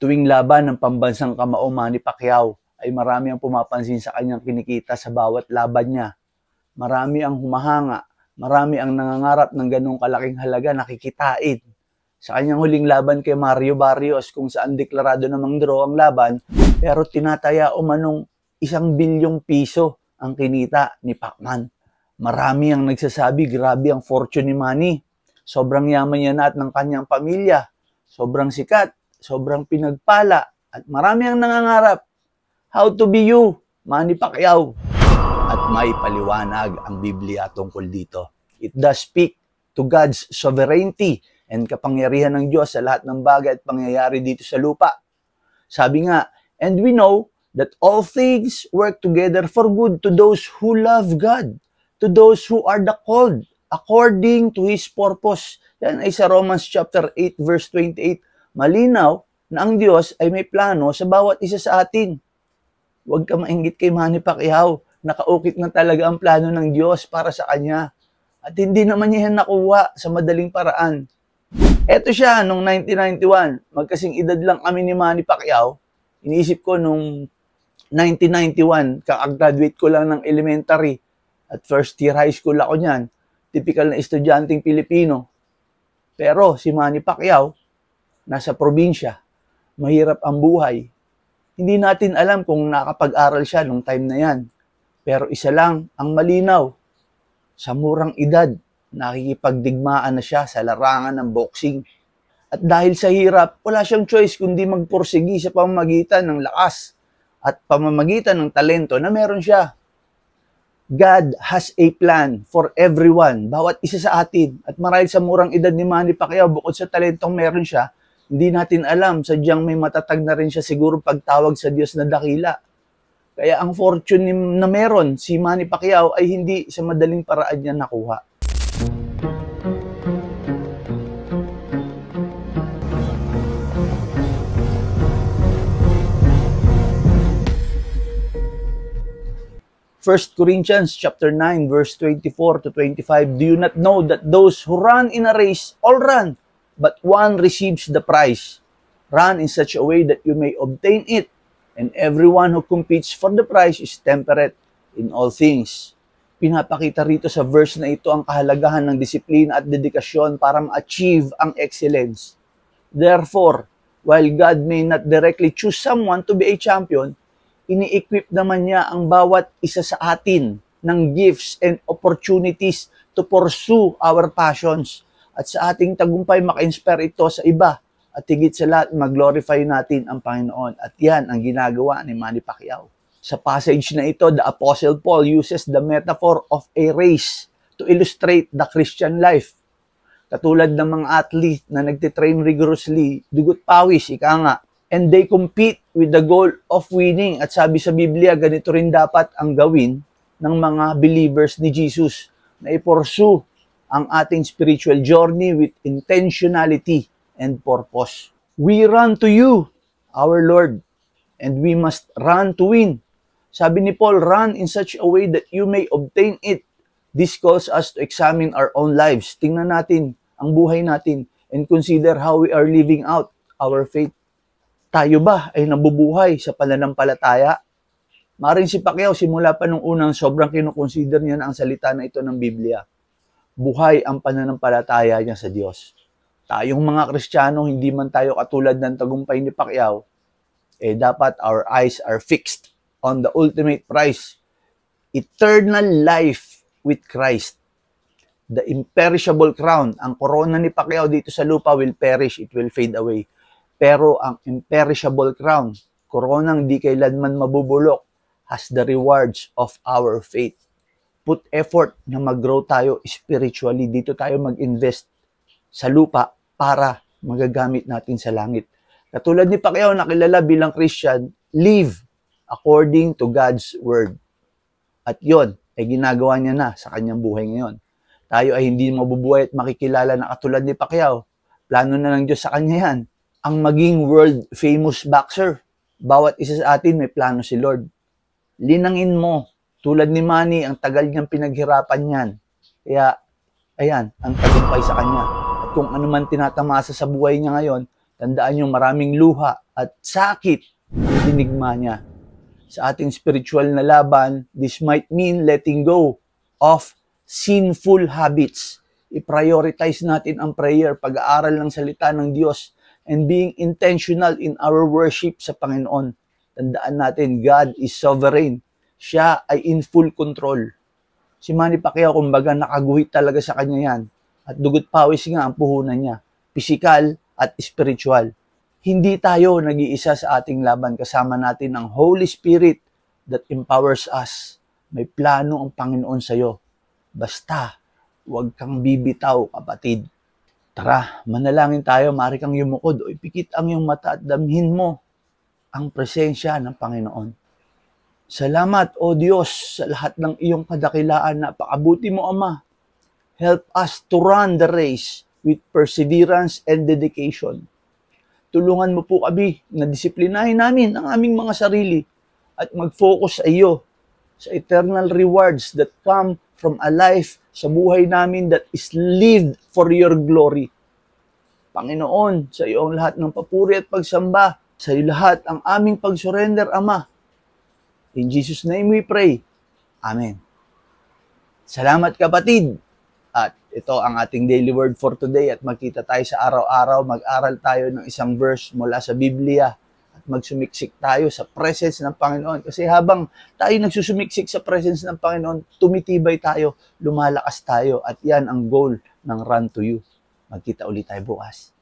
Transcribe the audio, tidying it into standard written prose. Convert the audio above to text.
Tuwing laban ng pambansang kamao Manny Pacquiao ay marami ang pumapansin sa kanyang kinikita sa bawat laban niya. Marami ang humahanga, marami ang nangangarap ng ganong kalaking halaga na kikitain. Sa kanyang huling laban kay Mario Barrios kung saan deklarado namang draw ang laban pero tinataya umanong 1 bilyong piso ang kinita ni Pacman. Marami ang nagsasabi grabe ang fortune ni Manny. Sobrang yaman niya na at ng kanyang pamilya. Sobrang sikat, sobrang pinagpala at marami ang nangangarap. How to be you, Manny Pacquiao? At may paliwanag ang Biblia tungkol dito. It does speak to God's sovereignty and kapangyarihan ng Diyos sa lahat ng bagay at pangyayari dito sa lupa. Sabi nga, and we know that all things work together for good to those who love God, to those who are the called according to His purpose. Yan ay sa Romans chapter 8 verse 28. Malinaw na ang Diyos ay may plano sa bawat isa sa atin. Huwag ka mainggit kay Manny Pacquiao. Nakaukit na talaga ang plano ng Diyos para sa kanya. At hindi naman niya yan nakuha sa madaling paraan. Eto siya, nung 1991, magkasing edad lang kami ni Manny Pacquiao. Iniisip ko nung 1991, kakagraduate ko lang ng elementary. At first year high school ako niyan. Typical na estudyanteng Pilipino. Pero si Manny Pacquiao, nasa probinsya, mahirap ang buhay. Hindi natin alam kung nakapag-aral siya nung time na yan. Pero isa lang ang malinaw, sa murang edad, nakikipagdigmaan na siya sa larangan ng boxing. At dahil sa hirap, wala siyang choice kundi magpursigi sa pamamagitan ng lakas at pamamagitan ng talento na meron siya. God has a plan for everyone, bawat isa sa atin. At marahil sa murang edad ni Manny Pacquiao, bukod sa talentong meron siya, hindi natin alam, sadyang may matatag na rin siya siguro pagtawag sa Diyos na dakila. Kaya ang fortune na meron si Manny Pacquiao ay hindi sa madaling paraan niya nakuha. First Corinthians chapter 9 verse 24 to 25. Do you not know that those who run in a race all run, but one receives the prize? Run in such a way that you may obtain it. And everyone who competes for the prize is temperate in all things. Pinapakita rito sa verse na ito ang kahalagahan ng disiplina at dedikasyon para ma-achieve ang excellence. Therefore, while God may not directly choose someone to be a champion, ini-equip naman niya ang bawat isa sa atin ng gifts and opportunities to pursue our passions. At sa ating tagumpay, maka-inspire ito sa iba. At higit sa lahat, mag-glorify natin ang Panginoon. At yan ang ginagawa ni Manny Pacquiao. Sa passage na ito, the Apostle Paul uses the metaphor of a race to illustrate the Christian life. Katulad ng mga athlete na nagtitrain rigorously, dugot pawis, ika nga, and they compete with the goal of winning. At sabi sa Biblia, ganito rin dapat ang gawin ng mga believers ni Jesus na i-pursue ang ating spiritual journey with intentionality and purpose. We run to you, our Lord, and we must run to win. Sabi ni Paul, run in such a way that you may obtain it. This calls us to examine our own lives. Tingnan natin ang buhay natin and consider how we are living out our faith. Tayo ba ay nabubuhay sa pananampalataya? Maring si Pacquiao, simula pa nung unang sobrang kinukonsider niya na ang salita na ito ng Biblia. Buhay ang pananampalataya niya sa Diyos. Tayong mga Kristiyano, hindi man tayo katulad ng tagumpay ni Pacquiao, dapat our eyes are fixed on the ultimate prize, eternal life with Christ. The imperishable crown, ang corona ni Pacquiao dito sa lupa will perish, it will fade away. Pero ang imperishable crown, koronang di kailanman mabubulok, has the rewards of our faith. Put effort na mag-grow tayo spiritually. Dito tayo mag-invest sa lupa para magagamit natin sa langit. Katulad ni Pacquiao na kilala bilang Christian, live according to God's word. At yon ay ginagawa niya na sa kanyang buhay ngayon. Tayo ay hindi mabubuhay at makikilala na katulad ni Pacquiao. Plano na ng Diyos sa kanya yan. Ang maging world famous boxer. Bawat isa sa atin may plano si Lord. Linangin mo, tulad ni Manny, ang tagal niyang pinaghirapan yan. Kaya, ayan, ang tagumpay sa kanya. At kung ano man tinatamasa sa buhay niya ngayon, Tandaan yung maraming luha at sakit ang dinigma niya. Sa ating spiritual na laban, this might mean letting go of sinful habits. I-prioritize natin ang prayer, pag-aaral ng salita ng Diyos, and being intentional in our worship sa Panginoon. Tandaan natin, God is sovereign. Siya ay in full control. Si Manny Pacquiao, kumbaga, nakaguhit talaga sa kanya yan. At dugot pawis nga ang puhunan niya. Pisikal at spiritual. Hindi tayo nag-iisa sa ating laban. Kasama natin ang Holy Spirit that empowers us. May plano ang Panginoon sa iyo. Basta, huwag kang bibitaw, kapatid. Tara, manalangin tayo. Maaari kang yumukod o ipikit ang iyong mata at damhin mo ang presensya ng Panginoon. Salamat, O Diyos, sa lahat ng iyong kadakilaan. Napakabuti mo, Ama. Help us to run the race with perseverance and dedication. Tulungan mo po kami na disiplinahin namin ang aming mga sarili at mag-focus sa iyo, sa eternal rewards that come from a life sa buhay namin that is lived for your glory. Panginoon, sa iyo ang lahat ng papuri at pagsamba, sa iyo lahat ang aming pag-surrender, Ama. In Jesus' name we pray. Amen. Salamat, kapatid. At ito ang ating daily word for today at magkita tayo sa araw-araw, mag-aral tayo ng isang verse mula sa Biblia at magsumiksik tayo sa presence ng Panginoon. Kasi habang tayo nagsusumiksik sa presence ng Panginoon, tumitibay tayo, lumalakas tayo at yan ang goal ng Run to You. Magkita ulit tayo bukas.